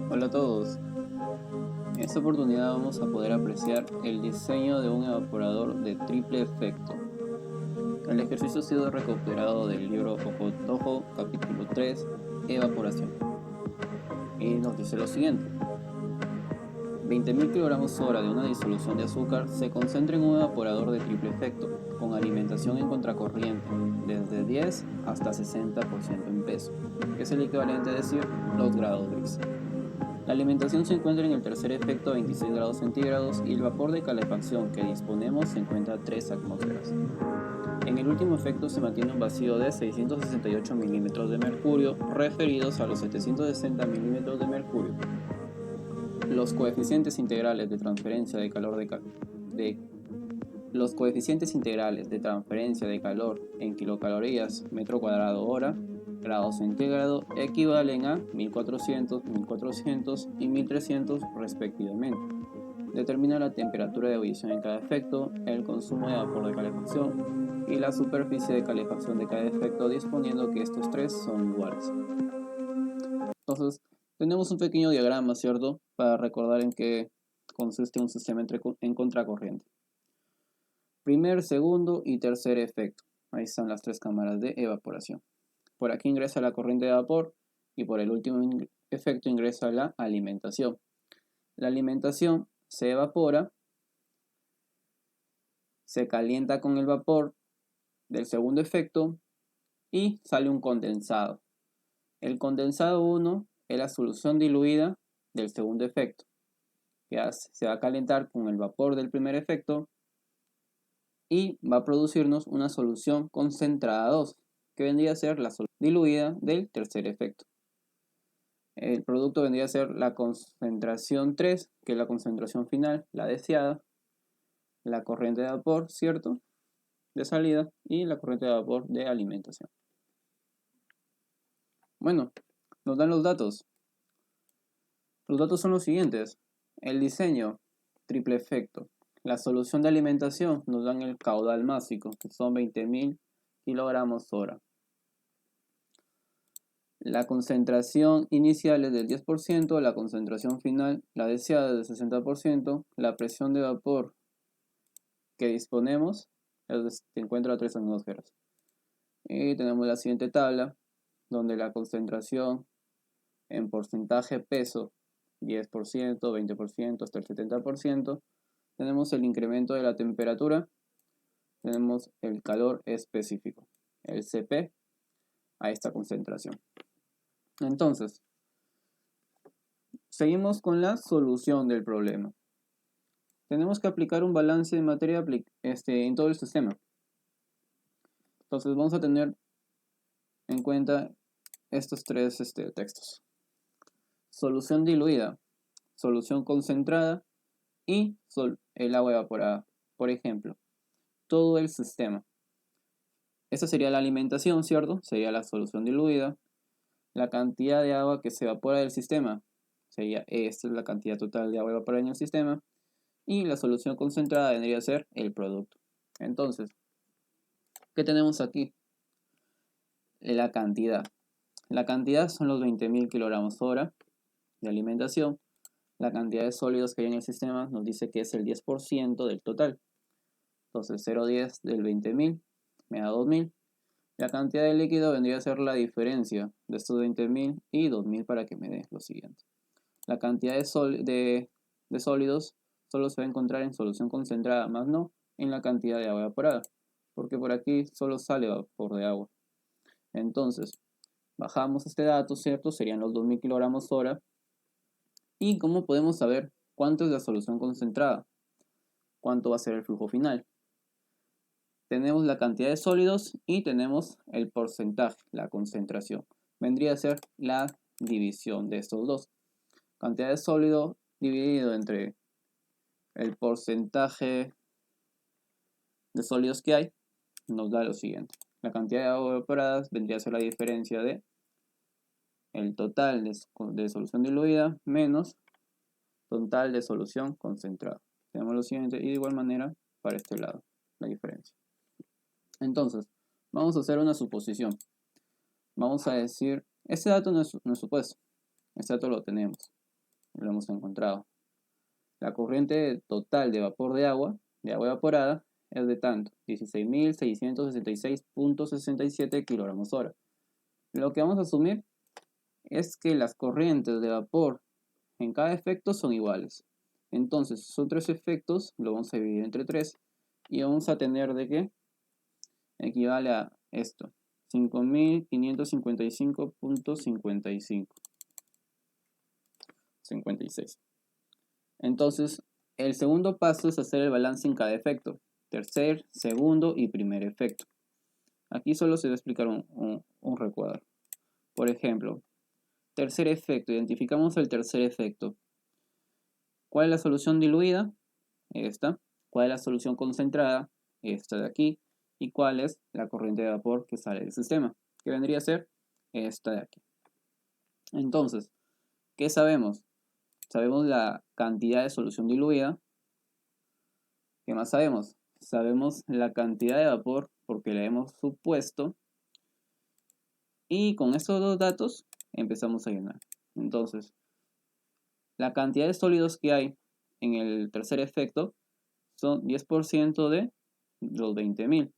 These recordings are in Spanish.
Hola a todos, en esta oportunidad vamos a poder apreciar el diseño de un evaporador de triple efecto. El ejercicio ha sido recopilado del libro Ojo capítulo 3, Evaporación, y nos dice lo siguiente. 20.000 kg/h de una disolución de azúcar se concentra en un evaporador de triple efecto, con alimentación en contracorriente, desde 10 hasta 60% en peso, que es el equivalente a decir los grados Brix. La alimentación se encuentra en el tercer efecto a 26 grados centígrados y el vapor de calefacción que disponemos se encuentra a 3 atmósferas. En el último efecto se mantiene un vacío de 668 milímetros de mercurio referidos a los 760 milímetros de mercurio. Los coeficientes integrales de transferencia de calor los coeficientes integrales de transferencia de calor en kilocalorías metro cuadrado hora grados centígrados equivalen a 1400, 1400 y 1300 respectivamente. Determina la temperatura de ebullición en cada efecto, el consumo de vapor de calefacción y la superficie de calefacción de cada efecto, disponiendo que estos tres son iguales. Entonces, tenemos un pequeño diagrama, ¿cierto? Para recordar en qué consiste un sistema en contracorriente. Primer, segundo y tercer efecto. Ahí están las tres cámaras de evaporación. Por aquí ingresa la corriente de vapor y por el último efecto ingresa la alimentación. La alimentación se evapora, se calienta con el vapor del segundo efecto y sale un condensado. El condensado 1 es la solución diluida del segundo efecto, que se va a calentar con el vapor del primer efecto y va a producirnos una solución concentrada 2, que vendría a ser la solución diluida del tercer efecto. El producto vendría a ser la concentración 3, que es la concentración final, la deseada, la corriente de vapor, ¿cierto?, de salida, y la corriente de vapor de alimentación. Bueno, nos dan los datos. Los datos son los siguientes. El diseño, triple efecto. La solución de alimentación nos dan el caudal másico, que son 20.000 kg/h. La concentración inicial es del 10%, la concentración final, la deseada, es del 60%, la presión de vapor que disponemos se encuentra a 3 atmósferas. Y tenemos la siguiente tabla, donde la concentración en porcentaje peso, 10%, 20%, hasta el 70%. Tenemos el incremento de la temperatura, tenemos el calor específico, el Cp, a esta concentración. Entonces, seguimos con la solución del problema. Tenemos que aplicar un balance de materia en todo el sistema. Entonces vamos a tener en cuenta estos tres textos. Solución diluida, solución concentrada y el agua evaporada. Por ejemplo, todo el sistema. Esta sería la alimentación, ¿cierto? Sería la solución diluida. La cantidad de agua que se evapora del sistema sería esta es la cantidad total de agua evaporada en el sistema. Y la solución concentrada vendría a ser el producto. Entonces, ¿qué tenemos aquí? La cantidad. La cantidad son los 20.000 kg/h de alimentación. La cantidad de sólidos que hay en el sistema nos dice que es el 10% del total. Entonces 0,10 del 20.000 me da 2.000. La cantidad de líquido vendría a ser la diferencia de estos 20.000 y 2.000 para que me dé lo siguiente. La cantidad de sólidos solo se va a encontrar en solución concentrada, más no en la cantidad de agua evaporada, porque por aquí solo sale vapor de agua. Entonces, bajamos este dato, ¿cierto? Serían los 2.000 kg/h. ¿Y cómo podemos saber cuánto es la solución concentrada? ¿Cuánto va a ser el flujo final? Tenemos la cantidad de sólidos y tenemos el porcentaje, la concentración. Vendría a ser la división de estos dos. Cantidad de sólido dividido entre el porcentaje de sólidos que hay nos da lo siguiente. La cantidad de agua evaporada vendría a ser la diferencia de el total de solución diluida menos total de solución concentrada. Tenemos lo siguiente y de igual manera para este lado, la diferencia. Entonces, vamos a hacer una suposición. Vamos a decir, este dato no es supuesto. Este dato lo tenemos, lo hemos encontrado. La corriente total de vapor de agua evaporada, es de tanto, 16.666.67 kg/h. Lo que vamos a asumir es que las corrientes de vapor en cada efecto son iguales. Entonces, son tres efectos, lo vamos a dividir entre 3 y vamos a tener de que equivale a esto, 5.555.56. Entonces, el segundo paso es hacer el balance en cada efecto, tercer, segundo y primer efecto. Aquí solo se va a explicar un recuadro. Por ejemplo, tercer efecto, identificamos el tercer efecto. ¿Cuál es la solución diluida? Esta. ¿Cuál es la solución concentrada? Esta de aquí. ¿Y cuál es la corriente de vapor que sale del sistema? Que vendría a ser esta de aquí. Entonces, ¿qué sabemos? Sabemos la cantidad de solución diluida. ¿Qué más sabemos? Sabemos la cantidad de vapor porque la hemos supuesto. Y con estos dos datos empezamos a llenar. Entonces, la cantidad de sólidos que hay en el tercer efecto son 10% de los 20.000.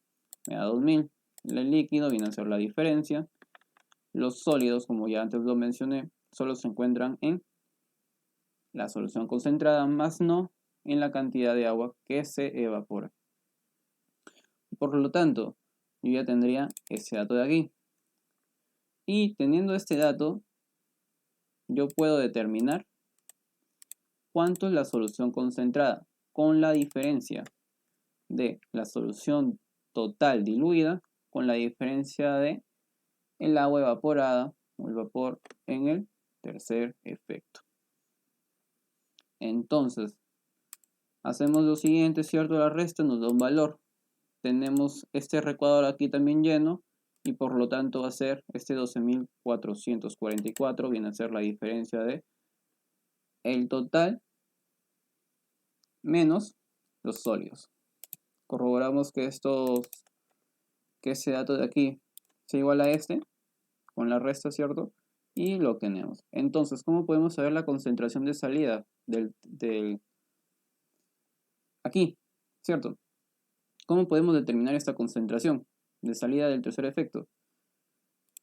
Me da 2.000. El líquido viene a ser la diferencia. Los sólidos, como ya antes lo mencioné, solo se encuentran en la solución concentrada, más no en la cantidad de agua que se evapora. Por lo tanto, yo ya tendría ese dato de aquí. Y teniendo este dato, yo puedo determinar cuánto es la solución concentrada, con la diferencia de la solución total diluida con la diferencia de el agua evaporada o el vapor en el tercer efecto. Entonces, hacemos lo siguiente, ¿cierto? La resta nos da un valor. Tenemos este recuadro aquí también lleno y por lo tanto va a ser este 12.444, viene a ser la diferencia de el total menos los sólidos. Corroboramos que ese dato de aquí sea igual a este con la resta, ¿cierto? Y lo tenemos. Entonces, ¿cómo podemos saber la concentración de salida del aquí, ¿cierto? ¿Cómo podemos determinar esta concentración de salida del tercer efecto?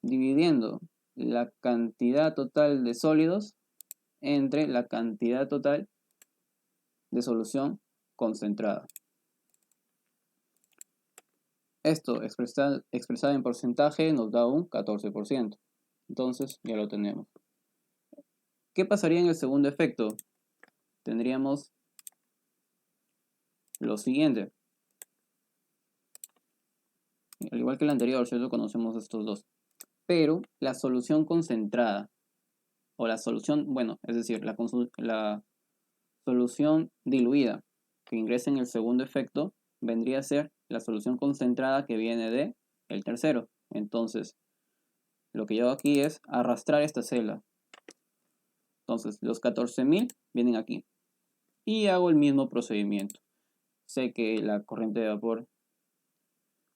Dividiendo la cantidad total de sólidos entre la cantidad total de solución concentrada. Esto expresado en porcentaje nos da un 14%. Entonces ya lo tenemos. ¿Qué pasaría en el segundo efecto? Tendríamos lo siguiente. Al igual que el anterior, ¿cierto? Conocemos estos dos. Pero la solución concentrada, o la solución, bueno, es decir, la solución diluida que ingresa en el segundo efecto, vendría a ser la solución concentrada que viene de el tercero. Entonces, lo que yo hago aquí es arrastrar esta celda. Entonces, los 14.000 vienen aquí. Y hago el mismo procedimiento. Sé que la corriente de vapor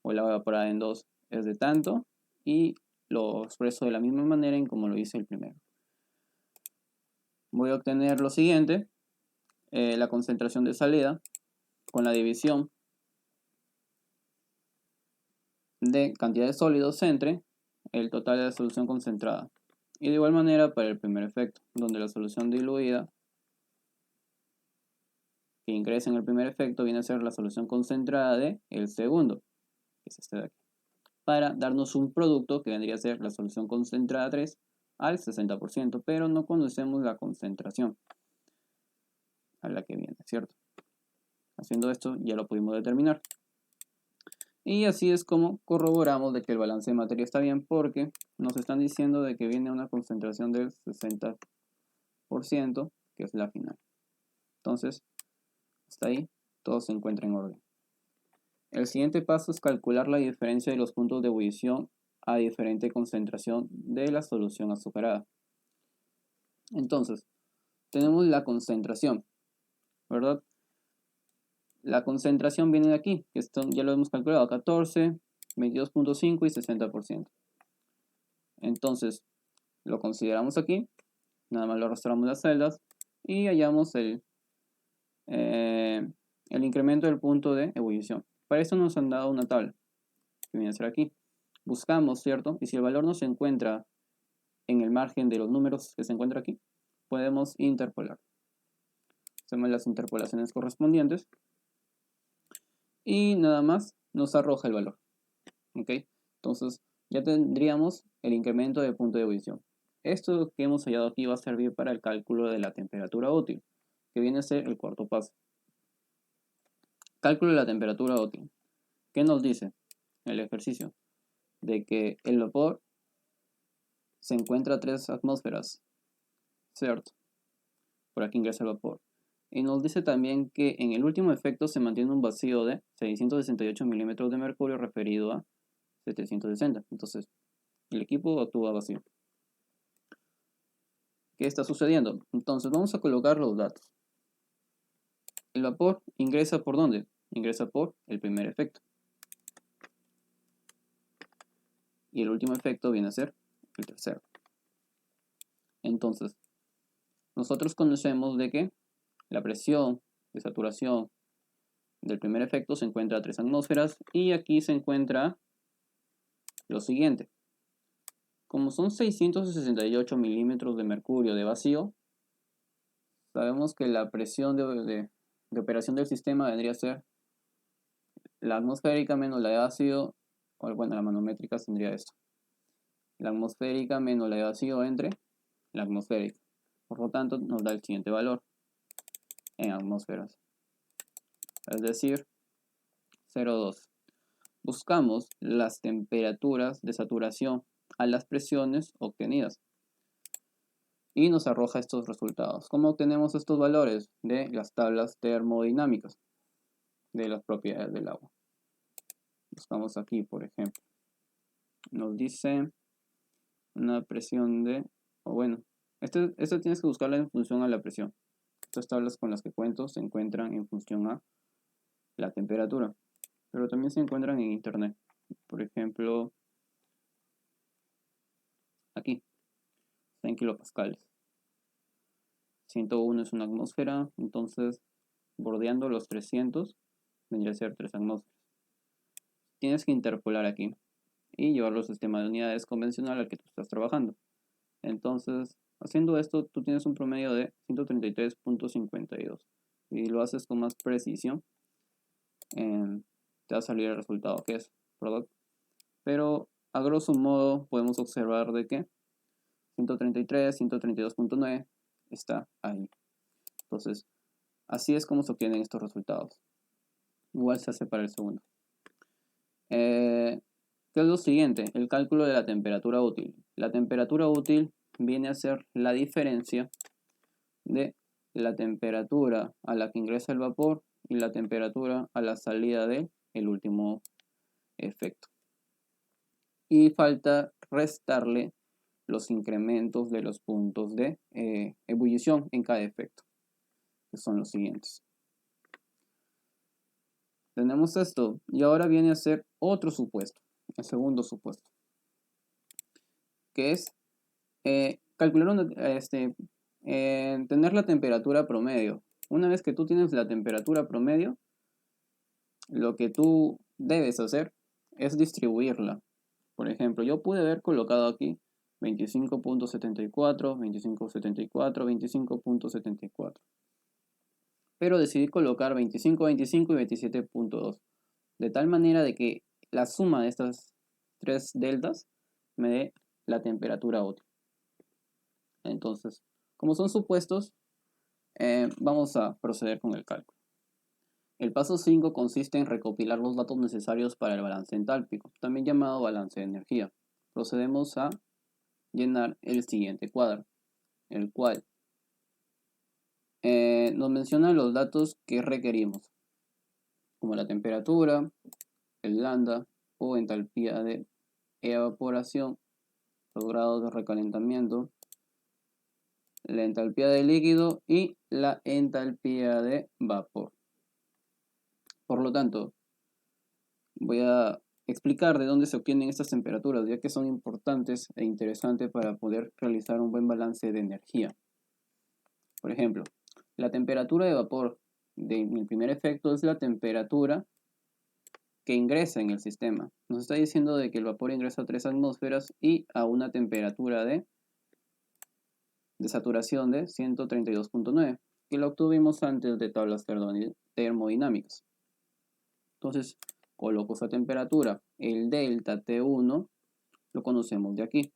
o el agua evaporada en 2 es de tanto y lo expreso de la misma manera en como lo hice el primero. Voy a obtener lo siguiente, la concentración de salida con la división de cantidad de sólidos entre el total de la solución concentrada. Y de igual manera para el primer efecto, donde la solución diluida que ingresa en el primer efecto viene a ser la solución concentrada de el segundo, que es este de aquí, para darnos un producto que vendría a ser la solución concentrada 3 al 60%, pero no conocemos la concentración a la que viene, ¿cierto? Haciendo esto ya lo pudimos determinar. Y así es como corroboramos de que el balance de materia está bien, porque nos están diciendo de que viene una concentración del 60%, que es la final. Entonces, hasta ahí todo se encuentra en orden. El siguiente paso es calcular la diferencia de los puntos de ebullición a diferente concentración de la solución azucarada. Entonces, tenemos la concentración, ¿verdad? La concentración viene de aquí, que esto ya lo hemos calculado, 14, 22.5 y 60%. Entonces, lo consideramos aquí Nada más lo arrastramos las celdas y hallamos el incremento del punto de ebullición. Para eso nos han dado una tabla, que viene a ser aquí. Buscamos, ¿cierto? Y si el valor no se encuentra en el margen de los números que se encuentra aquí, podemos interpolar. Hacemos las interpolaciones correspondientes y nada más nos arroja el valor. ¿Ok? Entonces ya tendríamos el incremento del punto de ebullición. Esto que hemos hallado aquí va a servir para el cálculo de la temperatura útil, que viene a ser el cuarto paso. Cálculo de la temperatura útil. ¿Qué nos dice el ejercicio? De que el vapor se encuentra a 3 atmósferas, ¿cierto? Por aquí ingresa el vapor. Y nos dice también que en el último efecto se mantiene un vacío de 668 milímetros de mercurio referido a 760. Entonces, el equipo actúa vacío. ¿Qué está sucediendo? Entonces, vamos a colocar los datos. El vapor ingresa ¿por dónde? Ingresa por el primer efecto. Y el último efecto viene a ser el tercero. Entonces, nosotros conocemos de que la presión de saturación del primer efecto se encuentra a 3 atmósferas y aquí se encuentra lo siguiente. Como son 668 milímetros de mercurio de vacío, sabemos que la presión de operación del sistema vendría a ser la atmosférica menos la de ácido, o bueno, la manométrica tendría esto. La atmosférica menos la de vacío entre la atmosférica. Por lo tanto, nos da el siguiente valor en atmósferas. Es decir, 0,2. Buscamos las temperaturas de saturación a las presiones obtenidas. Y nos arroja estos resultados. ¿Cómo obtenemos estos valores? De las tablas termodinámicas de las propiedades del agua. Buscamos aquí, por ejemplo. Nos dice una presión de... O bueno, este tienes que buscarla en función a la presión. Estas tablas con las que cuento se encuentran en función a la temperatura. Pero también se encuentran en internet. Por ejemplo, aquí. Está en kilopascales. 101 es una atmósfera, entonces bordeando los 300 vendría a ser 3 atmósferas. Tienes que interpolar aquí y llevarlo al sistema de unidades convencional al que tú estás trabajando. Entonces, haciendo esto, tú tienes un promedio de 133.52. Si lo haces con más precisión, te va a salir el resultado que es product. Pero a grosso modo podemos observar de que 133, 132.9 está ahí. Entonces, así es como se obtienen estos resultados. Igual se hace para el segundo. ¿Qué es lo siguiente? El cálculo de la temperatura útil. La temperatura útil viene a ser la diferencia de la temperatura a la que ingresa el vapor y la temperatura a la salida del último efecto. Y falta restarle los incrementos de los puntos de ebullición en cada efecto, que son los siguientes. Tenemos esto y ahora viene a ser otro supuesto, el segundo supuesto, que es calcular tener la temperatura promedio. Una vez que tú tienes la temperatura promedio, lo que tú debes hacer es distribuirla. Por ejemplo, yo pude haber colocado aquí 25.74, 25.74, 25.74. Pero decidí colocar 25, 25 y 27.2. De tal manera de que la suma de estas tres deltas me dé la temperatura útil. Entonces, como son supuestos, vamos a proceder con el cálculo. El paso 5 consiste en recopilar los datos necesarios para el balance entálpico, también llamado balance de energía. Procedemos a llenar el siguiente cuadro, el cual nos menciona los datos que requerimos, como la temperatura, el lambda o entalpía de evaporación, los grados de recalentamiento, la entalpía de líquido y la entalpía de vapor. Por lo tanto, voy a explicar de dónde se obtienen estas temperaturas, ya que son importantes e interesantes para poder realizar un buen balance de energía. Por ejemplo, la temperatura de vapor del primer efecto es la temperatura que ingresa en el sistema. Nos está diciendo de que el vapor ingresa a 3 atmósferas y a una temperatura de saturación de 132.9, que lo obtuvimos antes de tablas termodinámicas. Entonces, coloco esa temperatura, el delta T1, lo conocemos de aquí.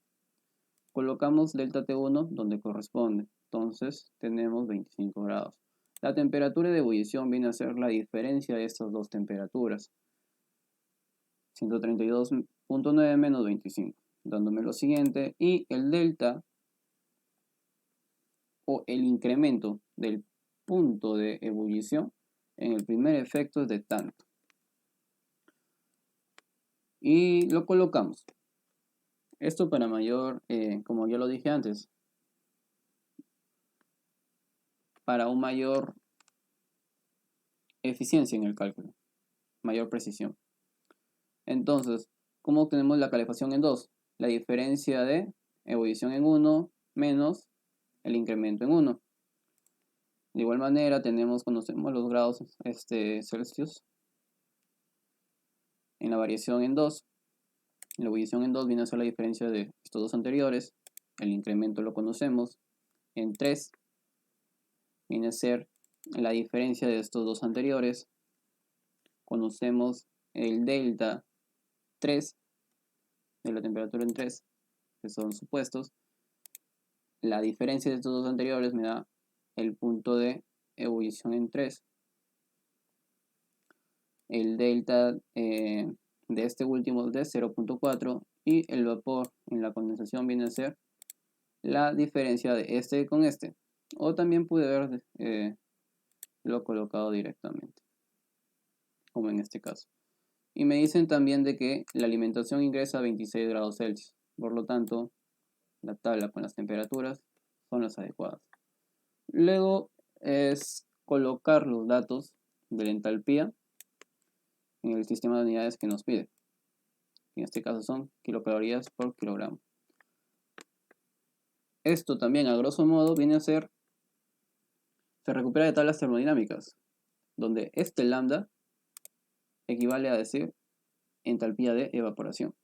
Colocamos delta T1 donde corresponde. Entonces, tenemos 25 grados. La temperatura de ebullición viene a ser la diferencia de estas dos temperaturas. 132.9 menos 25, dándome lo siguiente. Y el delta, o el incremento del punto de ebullición, en el primer efecto es de tanto. Y lo colocamos. Esto para mayor, como ya lo dije antes, para una mayor eficiencia en el cálculo, mayor precisión. Entonces, ¿cómo obtenemos la calefacción en 2? La diferencia de ebullición en 1 menos el incremento en 1. De igual manera, conocemos los grados Celsius en la variación en 2. La ebullición en 2 viene a ser la diferencia de estos dos anteriores. El incremento lo conocemos. En 3 viene a ser la diferencia de estos dos anteriores. Conocemos el delta 3 de la temperatura en 3, que son supuestos. La diferencia de estos dos anteriores me da el punto de ebullición en 3. El delta de este último es de 0.4 y el vapor en la condensación viene a ser la diferencia de este con este. O también pude haber lo colocado directamente, como en este caso. Y me dicen también de que la alimentación ingresa a 26 grados Celsius. Por lo tanto, la tabla con las temperaturas son las adecuadas. Luego es colocar los datos de la entalpía en el sistema de unidades que nos pide. En este caso son kilocalorías por kilogramo. Esto también, a grosso modo, viene a ser, se recupera de tablas termodinámicas, donde este lambda equivale a decir entalpía de evaporación.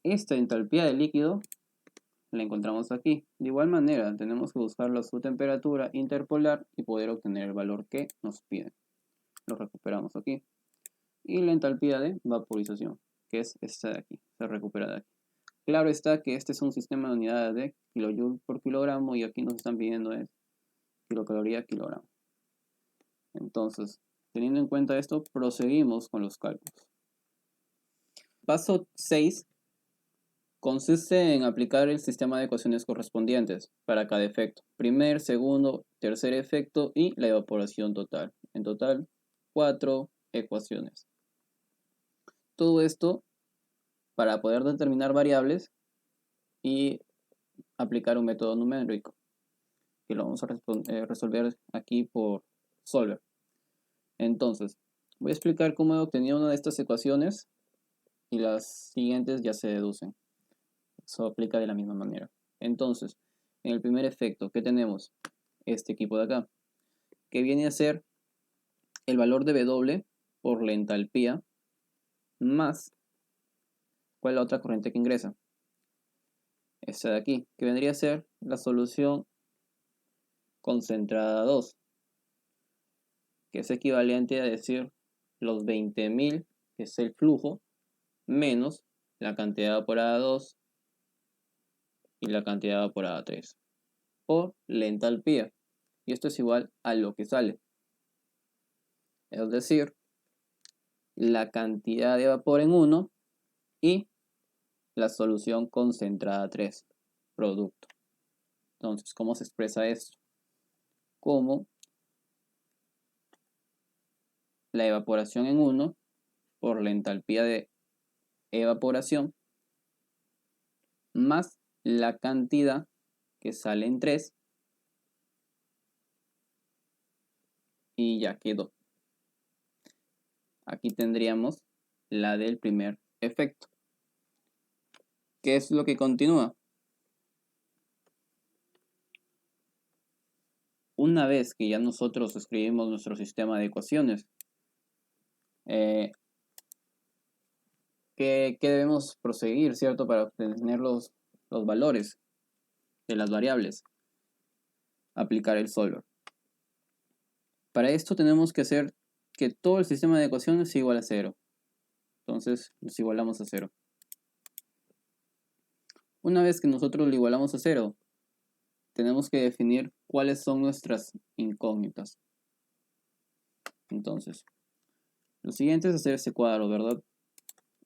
Esta entalpía de líquido la encontramos aquí. De igual manera, tenemos que buscar su temperatura interpolar y poder obtener el valor que nos piden. Lo recuperamos aquí. Y la entalpía de vaporización, que es esta de aquí, se recupera de aquí. Claro está que este es un sistema de unidades de kilojoule por kilogramo y aquí nos están pidiendo es kilocaloría kilogramo. Entonces, teniendo en cuenta esto, proseguimos con los cálculos. Paso 6 consiste en aplicar el sistema de ecuaciones correspondientes para cada efecto. Primer, segundo, tercer efecto y la evaporación total. En total, 4 ecuaciones. Todo esto para poder determinar variables y aplicar un método numérico, que lo vamos a resolver aquí por Solver. Entonces, voy a explicar cómo he obtenido una de estas ecuaciones y las siguientes ya se deducen. Eso aplica de la misma manera. Entonces, en el primer efecto, ¿qué tenemos? Este equipo de acá, que viene a ser el valor de W por la entalpía más, ¿cuál es la otra corriente que ingresa? Esta de aquí, que vendría a ser la solución concentrada 2, que es equivalente a decir los 20.000, que es el flujo, menos la cantidad evaporada 2 y la cantidad evaporada 3, por la entalpía. Y esto es igual a lo que sale. Es decir, la cantidad de vapor en 1 y la solución concentrada 3, producto. Entonces, ¿cómo se expresa esto? Como la evaporación en 1 por la entalpía de evaporación más la cantidad que sale en 3 y ya quedó. aquí tendríamos la del primer efecto. ¿Qué es lo que continúa? Una vez que ya nosotros escribimos nuestro sistema de ecuaciones, ¿qué debemos proseguir, cierto? Para obtener los valores de las variables. Aplicar el solver. Para esto tenemos que hacer que todo el sistema de ecuaciones sea igual a 0. Entonces los igualamos a 0. Una vez que nosotros lo igualamos a 0, tenemos que definir cuáles son nuestras incógnitas. Entonces, lo siguiente es hacer este cuadro, ¿verdad?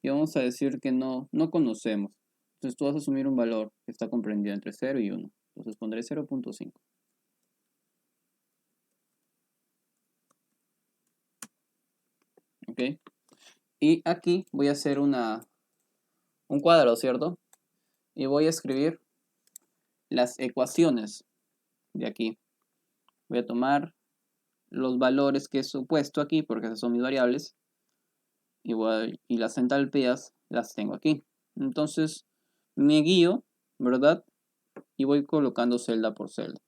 Y vamos a decir que no conocemos. Entonces tú vas a asumir un valor que está comprendido entre 0 y 1. Entonces pondré 0.5. ¿Ok? Y aquí voy a hacer un cuadro, ¿cierto? Y voy a escribir las ecuaciones de aquí. Voy a tomar los valores que he supuesto aquí, porque esas son mis variables, y las entalpías las tengo aquí. Entonces me guío, ¿verdad? Y voy colocando celda por celda.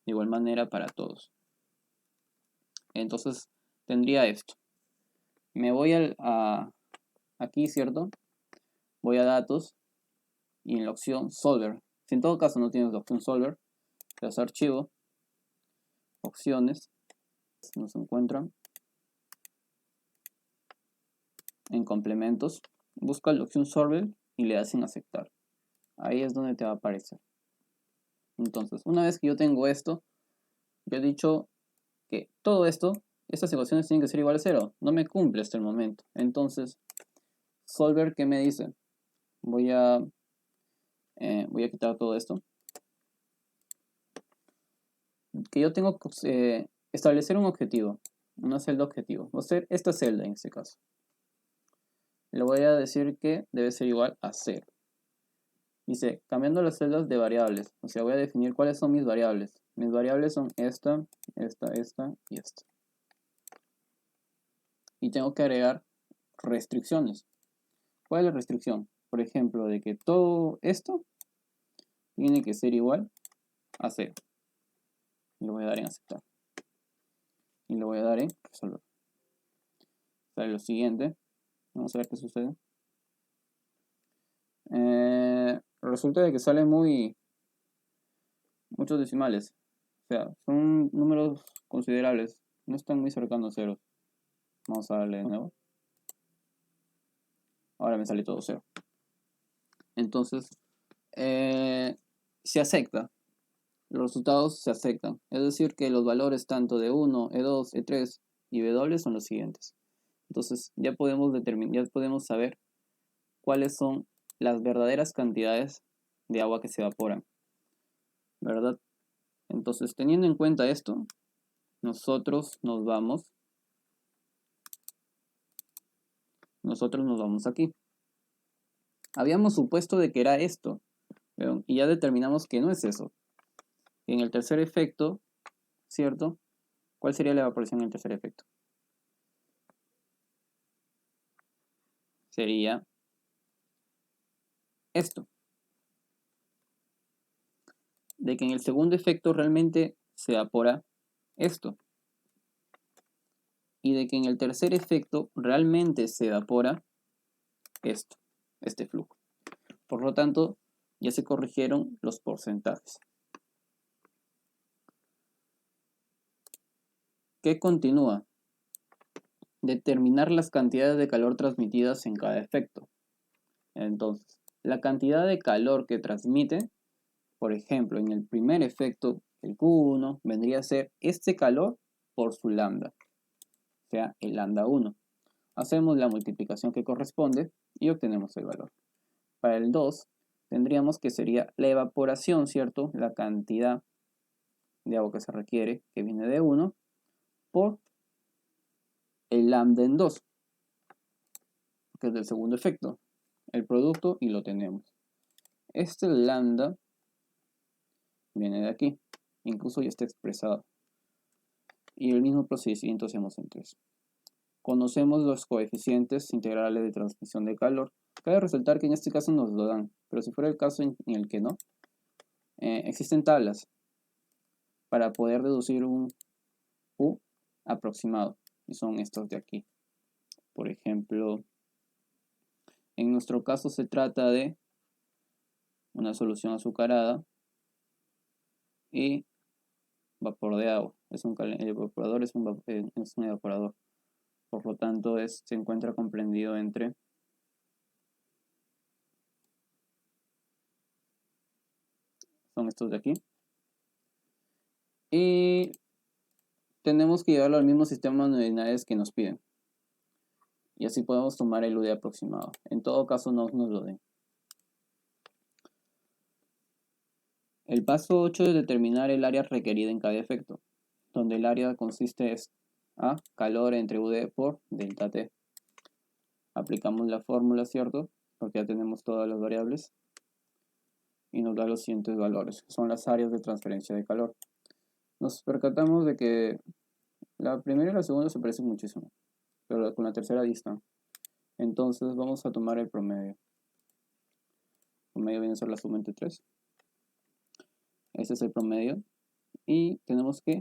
De igual manera para todos. Entonces tendría esto. Me voy aquí, ¿cierto? Voy a datos y en la opción solver. Si en todo caso no tienes la opción solver, te vas a archivo, opciones, nos encuentran en complementos, busca la opción solver y le das en aceptar. Ahí es donde te va a aparecer. Entonces, una vez que yo tengo esto, yo he dicho que todo esto, estas ecuaciones tienen que ser igual a 0. No me cumple hasta el momento. Entonces, solver, ¿qué me dice? Voy a quitar todo esto. Que yo tengo que establecer un objetivo, una celda objetivo. Va a ser esta celda en este caso. Le voy a decir que debe ser igual a 0. Dice, cambiando las celdas de variables. O sea, voy a definir cuáles son mis variables. Mis variables son esta y esta. Y tengo que agregar restricciones. ¿Cuál es la restricción? Por ejemplo, de que todo esto tiene que ser igual a 0. Y lo voy a dar en aceptar. Y lo voy a dar en resolver. Sale lo siguiente. Vamos a ver qué sucede. Resulta de que salen muchos decimales. O sea, son números considerables. No están muy cercanos a 0. Vamos a darle de nuevo. Ahora me sale todo 0. Entonces, se acepta. Los resultados se aceptan. Es decir, que los valores tanto de 1, E2, E3 y W son los siguientes. Entonces, ya podemos saber cuáles son las verdaderas cantidades de agua que se evaporan. ¿Verdad? Entonces, teniendo en cuenta esto, nosotros nos vamos aquí. Habíamos supuesto de que era esto, y ya determinamos que no es eso. En el tercer efecto, ¿cierto? ¿Cuál sería la evaporación en el tercer efecto? Sería esto. De que en el segundo efecto realmente se evapora esto. Y de que en el tercer efecto realmente se evapora esto, este flujo. Por lo tanto, ya se corrigieron los porcentajes. ¿Qué continúa? Determinar las cantidades de calor transmitidas en cada efecto. Entonces, la cantidad de calor que transmite, por ejemplo, en el primer efecto, el Q1, vendría a ser este calor por su lambda, o sea, el lambda 1. Hacemos la multiplicación que corresponde y obtenemos el valor. Para el 2, tendríamos que sería la evaporación, ¿cierto? La cantidad de agua que se requiere, que viene de 1, por el lambda en 2, que es del segundo efecto, el producto, y lo tenemos. Este lambda viene de aquí, incluso ya está expresado. Y el mismo procedimiento hacemos en 3. conocemos los coeficientes integrales de transmisión de calor. Cabe resaltar que en este caso nos lo dan, pero si fuera el caso en el que no, existen tablas para poder deducir un U aproximado, y son estos de aquí. Por ejemplo, en nuestro caso se trata de una solución azucarada y vapor de agua. El evaporador es un evaporador. Por lo tanto, se encuentra comprendido entre son estos de aquí. Y tenemos que llevarlo al mismo sistema de unidades que nos piden. Y así podemos tomar el UD aproximado. En todo caso, no nos lo den. El paso 8 es determinar el área requerida en cada efecto, donde el área consiste en A, calor entre UD por delta T. Aplicamos la fórmula, ¿cierto? Porque ya tenemos todas las variables. Y nos da los siguientes valores, que son las áreas de transferencia de calor. Nos percatamos de que la primera y la segunda se parecen muchísimo, pero con la tercera distan. Entonces vamos a tomar el promedio. El promedio viene a ser la suma entre 3. Ese es el promedio. Y tenemos que,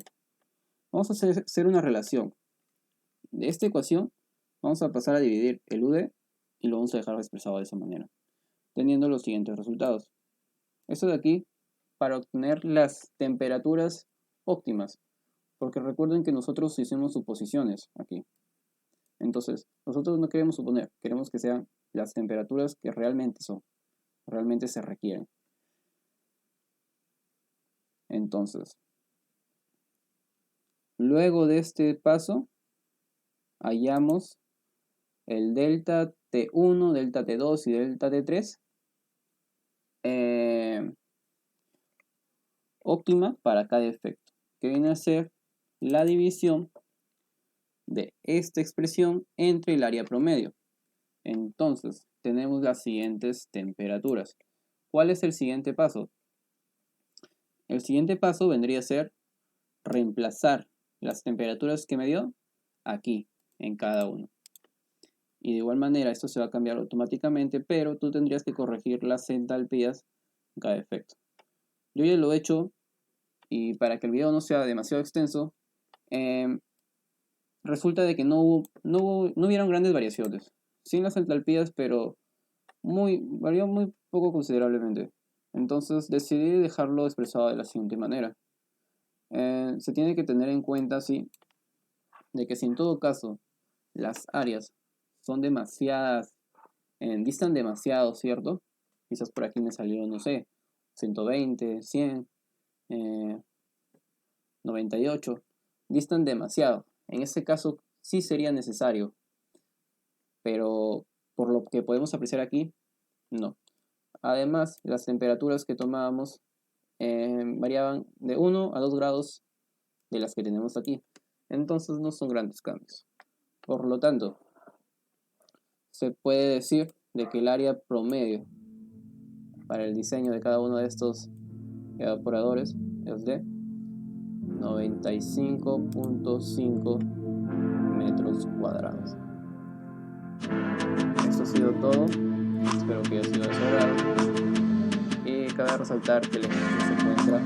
vamos a hacer una relación. De esta ecuación vamos a pasar a dividir el UD y lo vamos a dejar expresado de esa manera, teniendo los siguientes resultados. Esto de aquí para obtener las temperaturas óptimas, porque recuerden que nosotros hicimos suposiciones aquí. Entonces, nosotros no queremos suponer, queremos que sean las temperaturas que realmente son, realmente se requieren. Entonces, luego de este paso, hallamos el delta T1, delta T2 y delta T3 óptima para cada efecto, que viene a ser la división de esta expresión entre el área promedio. Entonces, tenemos las siguientes temperaturas. ¿Cuál es el siguiente paso? El siguiente paso vendría a ser reemplazar las temperaturas que me dio aquí, en cada uno. Y de igual manera, esto se va a cambiar automáticamente, pero tú tendrías que corregir las entalpías en cada efecto. Yo ya lo he hecho, y para que el video no sea demasiado extenso, resulta de que no hubieron grandes variaciones. Sin las entalpías, pero varió muy poco considerablemente. Entonces decidí dejarlo expresado de la siguiente manera. Se tiene que tener en cuenta, sí, de que si en todo caso las áreas son demasiadas, distan demasiado, ¿cierto? Quizás por aquí me salió, no sé, 120, 100, 98, distan demasiado. En este caso sí sería necesario, pero por lo que podemos apreciar aquí, no. Además, las temperaturas que tomábamos variaban de 1 a 2 grados de las que tenemos aquí. Entonces no son grandes cambios. Por lo tanto, se puede decir de que el área promedio para el diseño de cada uno de estos evaporadores es de 95.5 metros cuadrados. Esto ha sido todo. Espero que haya sido de su agrado. Y cabe resaltar que el ejemplo se encuentra